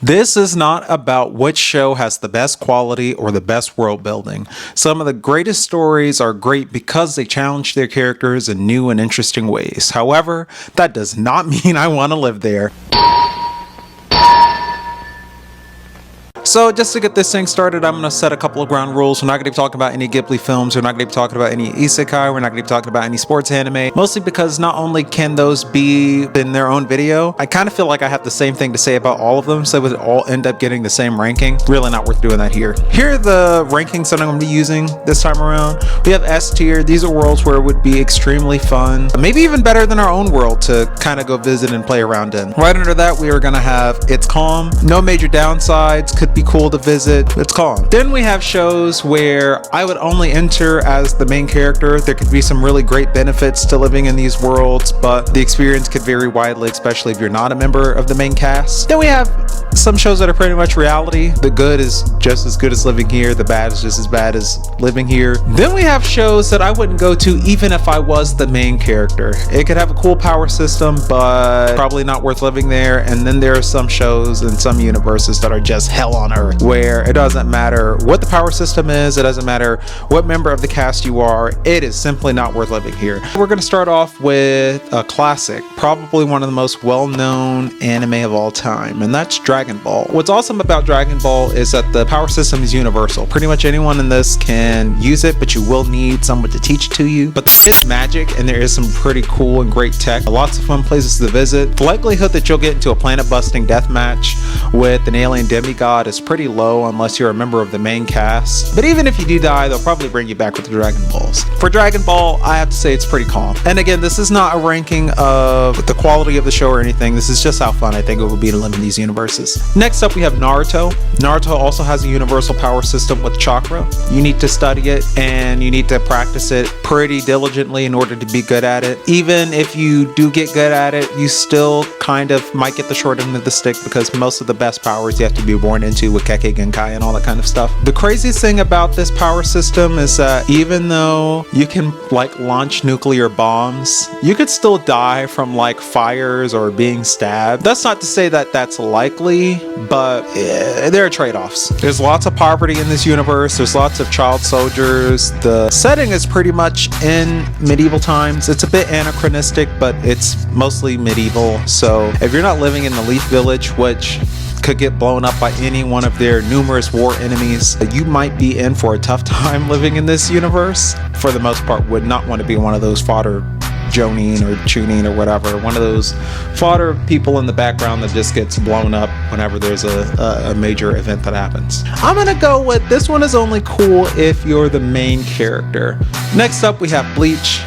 This is not about which show has the best quality or the best world building. Some of the greatest stories are great because they challenge their characters in new and interesting ways. However, that does not mean I want to live there. So just to get this thing started, I'm going to set a couple of ground rules. We're not going to be talking about any Ghibli films. We're not going to be talking about any isekai. We're not going to be talking about any sports anime. Mostly because not only can those be in their own video, I kind of feel like I have the same thing to say about all of them, so it would all end up getting the same ranking. Really not worth doing that here. Here are the rankings that I'm going to be using this time around. We have S tier. These are worlds where it would be extremely fun, maybe even better than our own world to kind of go visit and play around in. Right under that, we are going to have It's Calm. No major downsides. Could be cool to visit. It's calm. Then we have shows where I would only enter as the main character. There could be some really great benefits to living in these worlds, but the experience could vary widely, especially if you're not a member of the main cast. Then we have some shows that are pretty much reality. The good is just as good as living here. The bad is just as bad as living here. Then we have shows that I wouldn't go to even if I was the main character. It could have a cool power system, but probably not worth living there. And then there are some shows and some universes that are just hell on earth, where it doesn't matter what the power system is, it doesn't matter what member of the cast you are, it is simply not worth living here. We're going to start off with a classic, probably one of the most well-known anime of all time, and that's Dragon Ball. What's awesome about Dragon Ball is that the power system is universal. Pretty much anyone in this can use it, but you will need someone to teach it to you. But there is magic, and there is some pretty cool and great tech. Lots of fun places to visit. The likelihood that you'll get into a planet-busting death match with an alien demigod is pretty low unless you're a member of the main cast. But even if you do die, they'll probably bring you back with the Dragon Balls. For Dragon Ball, I have to say it's pretty calm. And again, this is not a ranking of the quality of the show or anything. This is just how fun I think it would be to live in these universes. Next up, we have Naruto. Naruto also has a universal power system with chakra. You need to study it and you need to practice it pretty diligently in order to be good at it. Even if you do get good at it, you still kind of might get the short end of the stick because most of the best powers you have to be born into with Kekkei Genkai and all that kind of stuff. The craziest thing about this power system is that even though you can like launch nuclear bombs, you could still die from like fires or being stabbed. That's not to say that that's likely, but there are trade-offs. There's lots of poverty in this universe. There's lots of child soldiers. The setting is pretty much in medieval times. It's a bit anachronistic, but it's mostly medieval. So if you're not living in the Leaf Village, which could get blown up by any one of their numerous war enemies, you might be in for a tough time living in this universe. For the most part, would not want to be one of those fodder Jonin or Chunin or whatever, one of those fodder people in the background that just gets blown up whenever there's a major event that happens. I'm gonna go with this one is only cool if you're the main character. Next up, we have Bleach.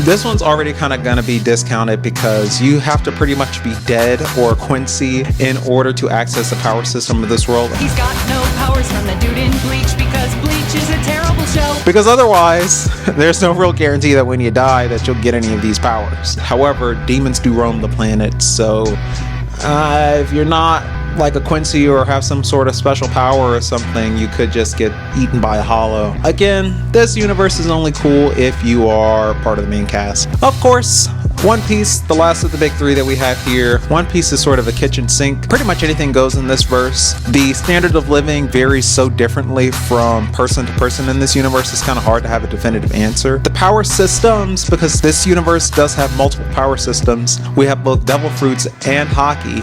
This one's already kind of gonna be discounted because you have to pretty much be dead or Quincy in order to access the power system of this world. He's got no powers from the dude in Bleach because Bleach is a terrible show. Because otherwise, there's no real guarantee that when you die that you'll get any of these powers. However, demons do roam the planet, so if you're not like a Quincy or have some sort of special power or something, you could just get eaten by a hollow. Again, this universe is only cool if you are part of the main cast. Of course, One Piece, the last of the big three that we have here. One Piece is sort of a kitchen sink. Pretty much anything goes in this verse. The standard of living varies so differently from person to person in this universe, it's kind of hard to have a definitive answer. The power systems, because this universe does have multiple power systems, we have both devil fruits and hockey.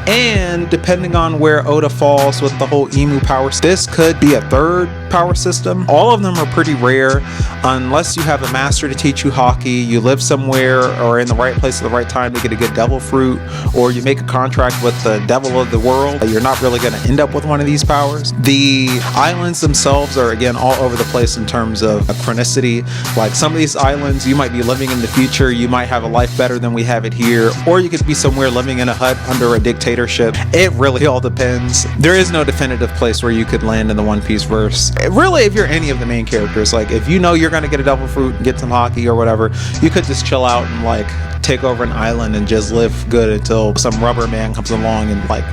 And depending on where Oda falls with the whole emu power, this could be a third power system. All of them are pretty rare unless you have a master to teach you hockey, you live somewhere or in the right place at the right time to get a good devil fruit, or you make a contract with the devil of the world. You're not really going to end up with one of these powers. The islands themselves are again all over the place in terms of chronicity. Like some of these islands, you might be living in the future, you might have a life better than we have it here, or you could be somewhere living in a hut under a dictatorship. It really all depends. There is no definitive place where you could land in the One Piece verse. Really, if you're any of the main characters, like if you know you're going to get a devil fruit and get some hockey or whatever, you could just chill out and like take over an island and just live good until some rubber man comes along and like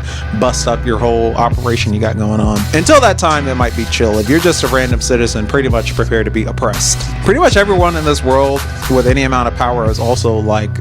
bust up your whole operation you got going on. Until that time, it might be chill. If you're just a random citizen, pretty much prepare to be oppressed. Pretty much everyone in this world with any amount of power is also like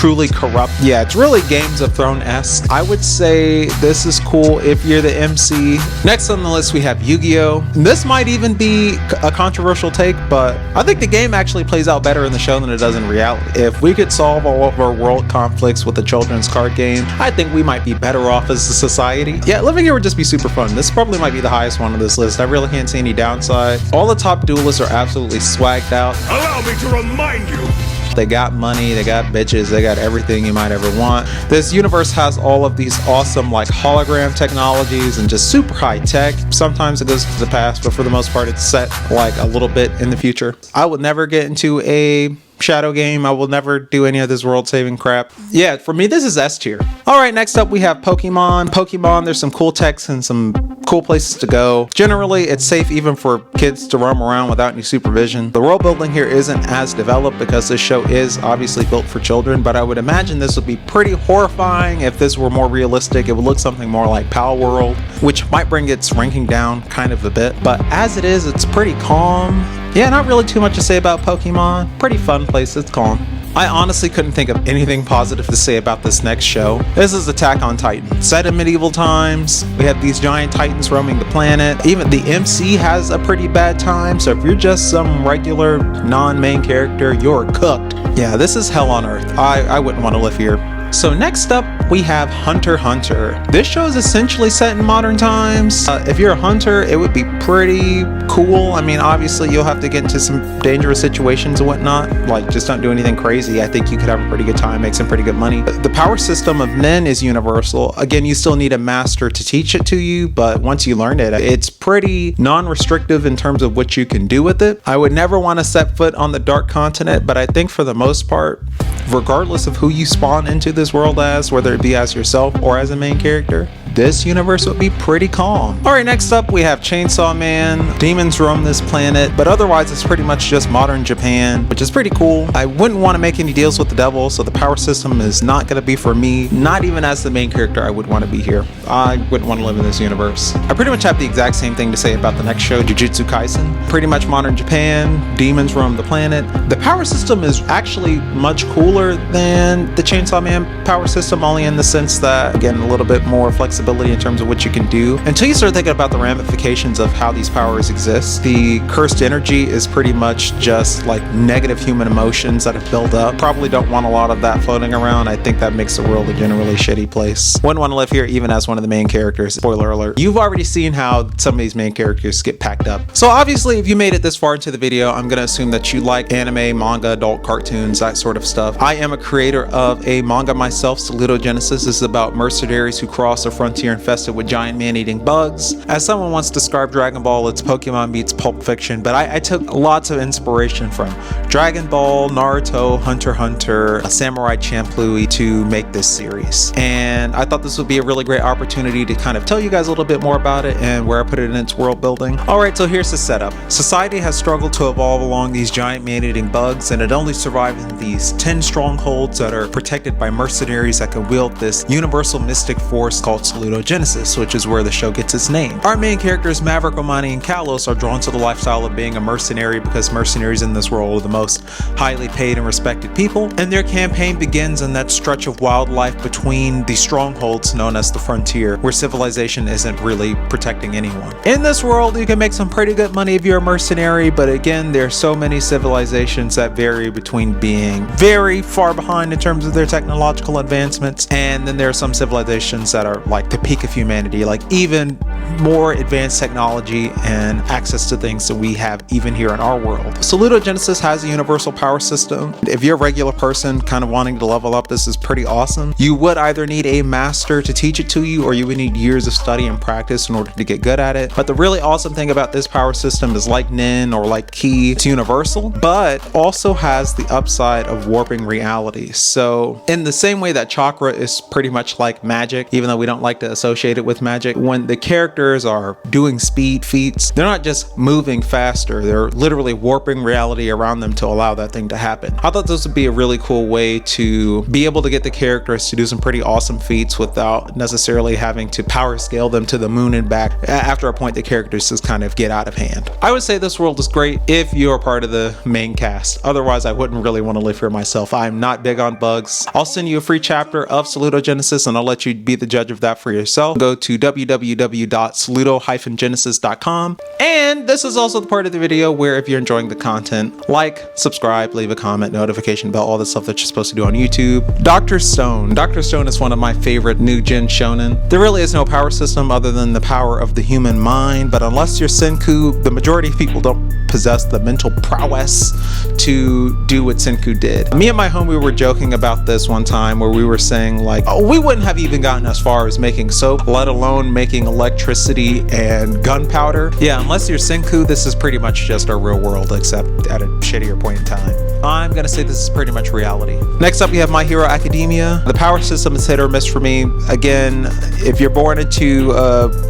truly corrupt. Yeah, it's really Games of Thrones-esque. I would say this is cool if you're the MC. Next on the list we have Yu-Gi-Oh! This might even be a controversial take, but I think the game actually plays out better in the show than it does in reality. If we could solve all of our world conflicts with a children's card game, I think we might be better off as a society. Yeah, living here would just be super fun. This probably might be the highest one on this list. I really can't see any downside. All the top duelists are absolutely swagged out. Allow me to remind you. They got money, they got bitches, they got everything you might ever want. This universe has all of these awesome like hologram technologies and just super high tech. Sometimes it goes to the past, but for the most part it's set like a little bit in the future. I would never get into a shadow game. I will never do any of this world saving crap. Yeah, for me this is S tier. All right, next up we have Pokemon. There's some cool techs and some cool places to go. Generally it's safe even for kids to roam around without any supervision. The world building here isn't as developed because this show is obviously built for children, but I would imagine this would be pretty horrifying if this were more realistic. It would look something more like Pal World, which might bring its ranking down kind of a bit, but as it is, it's pretty calm. Yeah, not really too much to say about Pokemon. Pretty fun place, it's calm. I honestly couldn't think of anything positive to say about this next show. This is Attack on Titan. Set in medieval times, we have these giant titans roaming the planet. Even the MC has a pretty bad time, so if you're just some regular non-main character, you're cooked. Yeah, this is hell on earth. I wouldn't want to live here. So next up, we have Hunter x Hunter. This show is essentially set in modern times. If you're a hunter, it would be pretty cool. I mean, obviously you'll have to get into some dangerous situations and whatnot. Like, just don't do anything crazy. I think you could have a pretty good time, make some pretty good money. The power system of Nen is universal. Again, you still need a master to teach it to you, but once you learn it, it's pretty non-restrictive in terms of what you can do with it. I would never want to set foot on the Dark Continent, but I think for the most part, regardless of who you spawn into this world as, whether it be as yourself or as a main character, this universe would be pretty calm. Alright, next up we have Chainsaw Man. Demons roam this planet, but otherwise it's pretty much just modern Japan, which is pretty cool. I wouldn't want to make any deals with the devil, so the power system is not going to be for me. Not even as the main character I would want to be here. I wouldn't want to live in this universe. I pretty much have the exact same thing to say about the next show, Jujutsu Kaisen. Pretty much modern Japan, demons roam the planet. The power system is actually much cooler than the Chainsaw Man power system, only in the sense that, again, a little bit more flexibility in terms of what you can do. Until you start thinking about the ramifications of how these powers exist, the cursed energy is pretty much just like negative human emotions that have built up. Probably don't want a lot of that floating around. I think that makes the world a generally shitty place. Wouldn't want to live here even as one of the main characters. Spoiler alert. You've already seen how some of these main characters get packed up. So obviously if you made it this far into the video, I'm going to assume that you like anime, manga, adult cartoons, that sort of stuff. I am a creator of a manga myself, Salutogenesis. This is about mercenaries who cross a frontier infested with giant man-eating bugs. As someone once described Dragon Ball, it's Pokemon meets Pulp Fiction, but I took lots of inspiration from Dragon Ball, Naruto, Hunter x Hunter, Samurai Champloo to make this series. And I thought this would be a really great opportunity to kind of tell you guys a little bit more about it and where I put it in its world building. Alright, so here's the setup. Society has struggled to evolve along these giant man-eating bugs, and it only survives in these 10 strongholds that are protected by mercenaries that can wield this universal mystic force called Salutogenesis, which is where the show gets its name. Our main characters, Maverick, Omani, and Kalos, are drawn to the lifestyle of being a mercenary because mercenaries in this world are the most highly paid and respected people, and their campaign begins in that stretch of wildlife between the strongholds known as the frontier, where civilization isn't really protecting anyone. In this world, you can make some pretty good money if you're a mercenary, but again, there are so many civilizations that vary between being very far behind in terms of their technological advancements, and then there are some civilizations that are like the peak of humanity, like even more advanced technology and access to things that we have even here in our world. Salutogenesis has a universal power system. If you're a regular person kind of wanting to level up, this is pretty awesome. You would either need a master to teach it to you, or you would need years of study and practice in order to get good at it. But the really awesome thing about this power system is, like Nen or like Ki, it's universal, but also has the upside of warping reality. So in the same way that chakra is pretty much like magic, even though we don't like to associate it with magic, when the character characters are doing speed feats. They're not just moving faster, they're literally warping reality around them to allow that thing to happen. I thought this would be a really cool way to be able to get the characters to do some pretty awesome feats without necessarily having to power scale them to the moon and back. After a point, the characters just kind of get out of hand. I would say this world is great if you're part of the main cast. Otherwise, I wouldn't really want to live here myself. I'm not big on bugs. I'll send you a free chapter of Salutogenesis and I'll let you be the judge of that for yourself. Go to www.saluto-genesis.com. And this is also the part of the video where if you're enjoying the content, like, subscribe, leave a comment, notification bell, all the stuff that you're supposed to do on YouTube. Dr. Stone. Dr. Stone is one of my favorite new gen shonen. There really is no power system other than the power of the human mind, but unless you're Senku, the majority of people don't possess the mental prowess to do what Senku did. Me and my homie were joking about this one time where we were saying like, oh, we wouldn't have even gotten as far as making soap, let alone making electricity and gunpowder. Yeah, unless you're Senku, this is pretty much just our real world, except at a shittier point in time. I'm gonna say this is pretty much reality. Next up, we have My Hero Academia. The power system is hit or miss for me. Again, if you're born into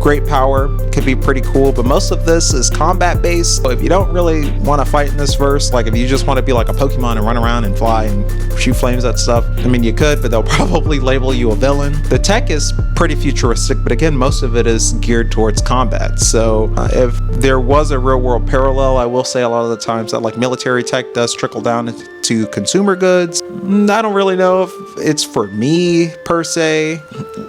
great power, it could be pretty cool, but most of this is combat based. So if you don't really want to fight in this verse, like if you just want to be like a Pokemon and run around and fly and shoot flames at stuff, I mean, you could, but they'll probably label you a villain. The tech is pretty futuristic, but again, most of it is geared towards combat. So if there was a real world parallel, I will say a lot of the times that like military tech does trickle down to consumer goods. I don't really know if it's for me per se.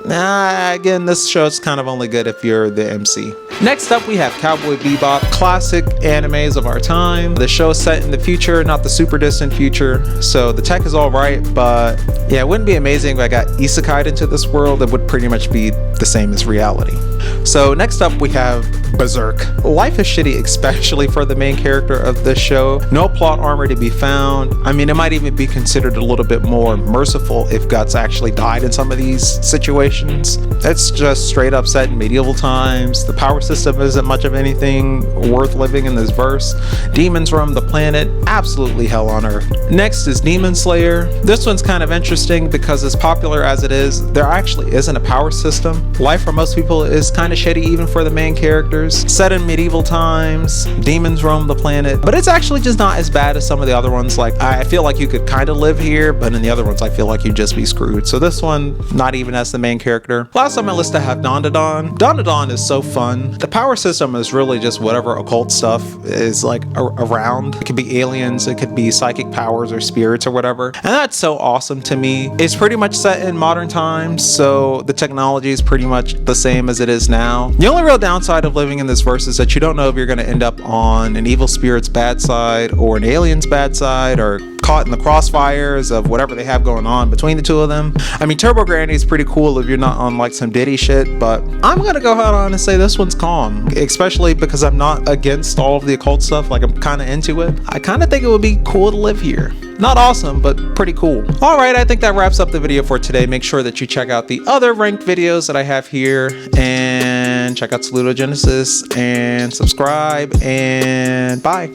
Again, this show's kind of only good if you're the MC. Next up, we have Cowboy Bebop, classic animes of our time. The show is set in the future, not the super distant future, so the tech is all right, but yeah, it wouldn't be amazing if I got isekai'd into this world. It would pretty much be the same as reality. So next up, we have Berserk. Life is shitty, especially for the main character of this show. No plot armor to be found. I mean, it might even be considered a little bit more merciful if Guts actually died in some of these situations. It's just straight up set in medieval times. The power system isn't much of anything worth living in this verse. Demons roam the planet, absolutely hell on earth. Next is Demon Slayer. This one's kind of interesting because as popular as it is, there actually isn't a power system. Life for most people is kind of shitty even for the main characters. Set in medieval times, demons roam the planet, but it's actually just not as bad as some of the other ones. Like I feel like you could kind of live here, but in the other ones I feel like you'd just be screwed. So this one, not even as the main character. Last on my list I have Dandadan. Dandadan is so fun. The power system is really just whatever occult stuff is like around. It could be aliens, it could be psychic powers or spirits or whatever. And that's so awesome to me. It's pretty much set in modern times, so the technology is pretty much the same as it is now. The only real downside of living in this verse is that you don't know if you're going to end up on an evil spirit's bad side or an alien's bad side or caught in the crossfires of whatever they have going on between the two of them. I mean, Turbo Granny is pretty cool if you're not on like some Diddy shit, but I'm gonna go ahead on and say this one's calm, especially because I'm not against all of the occult stuff. Like I'm kind of into it. I kind of think it would be cool to live here. Not awesome, but pretty cool. All right, I think that wraps up the video for today. Make sure that you check out the other ranked videos that I have here and check out Salutogenesis and subscribe and bye.